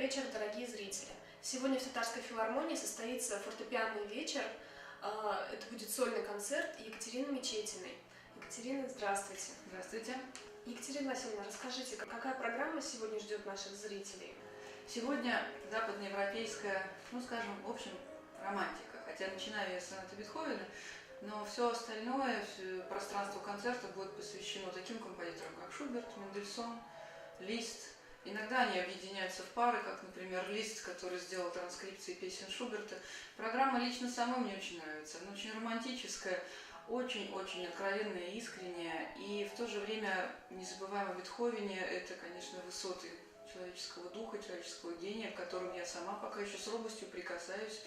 вечер, дорогие зрители! Сегодня в Татарской филармонии состоится фортепианный вечер. Это будет сольный концерт Екатерины Мечетиной. Екатерина, здравствуйте. Здравствуйте. Екатерина Васильевна, расскажите, какая программа сегодня ждет наших зрителей? Сегодня западноевропейская, скажем, в общем, романтика. Хотя начинаю я с сонаты Бетховена, но все остальное, все пространство концерта будет посвящено таким композиторам, как Шуберт, Мендельсон, Лист. Иногда они объединяются в пары, как, например, Лист, который сделал транскрипции песен Шуберта. Программа лично самой мне очень нравится. Она очень романтическая, очень-очень откровенная, искренняя. И в то же время, не забываем о Бетховене, это, конечно, высоты человеческого духа, человеческого гения, к которым я сама пока еще с робостью прикасаюсь.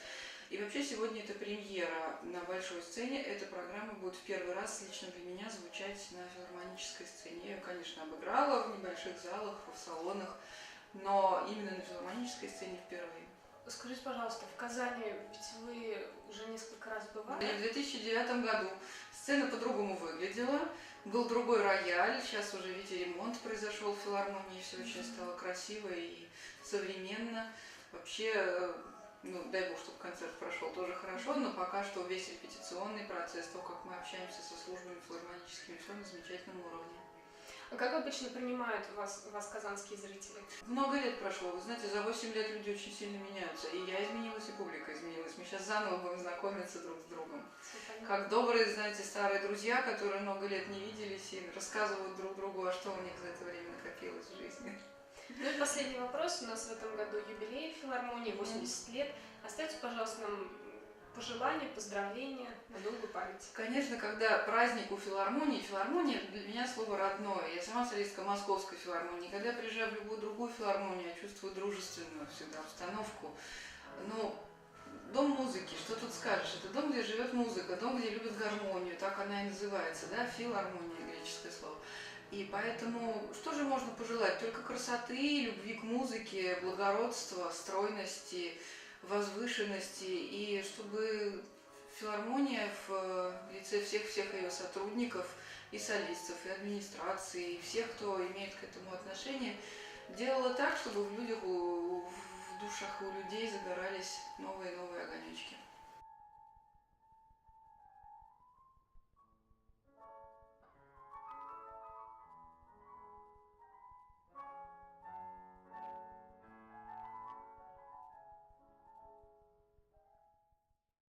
И вообще сегодня это премьера на большой сцене. Эта программа будет в первый раз лично для меня звучать на филармонической сцене. Я ее, конечно, обыграла в небольших залах, в салонах, но именно на филармонической сцене впервые. Скажите, пожалуйста, в Казани ведь вы уже несколько раз бывали? В 2009 году сцена по-другому выглядела, был другой рояль, сейчас уже, видите, ремонт произошел в филармонии, все очень стало красиво и современно. Вообще, дай бог, чтобы концерт прошел тоже хорошо, но пока что весь репетиционный процесс, то, как мы общаемся со службами филармоническими, все на замечательном уровне. А как обычно принимают вас казанские зрители? Много лет прошло. Вы знаете, за 8 лет люди очень сильно меняются. И я изменилась, и публика изменилась. Мы сейчас заново будем знакомиться друг с другом. Как добрые, знаете, старые друзья, которые много лет не виделись и рассказывают друг другу, а что у них за это время накопилось в жизни. Ну и последний вопрос. У нас в этом году юбилей филармонии, 80 лет. Оставьте, пожалуйста, нам пожелания, поздравления на долгую память. Конечно, когда праздник у филармонии, филармония для меня слово родное. Я сама солистка Московской филармонии. Когда я приезжаю в любую другую филармонию, я чувствую дружественную всегда обстановку. Дом музыки, что тут скажешь? Это дом, где живет музыка, дом, где любят гармонию, так она и называется, да, филармония, греческое слово. И поэтому, что же можно пожелать? Только красоты, любви к музыке, благородства, стройности, возвышенности, и чтобы филармония в лице всех ее сотрудников, и солистов, и администрации, и всех, кто имеет к этому отношение, делала так, чтобы в людях, в душах у людей загорались новые и новые огонечки.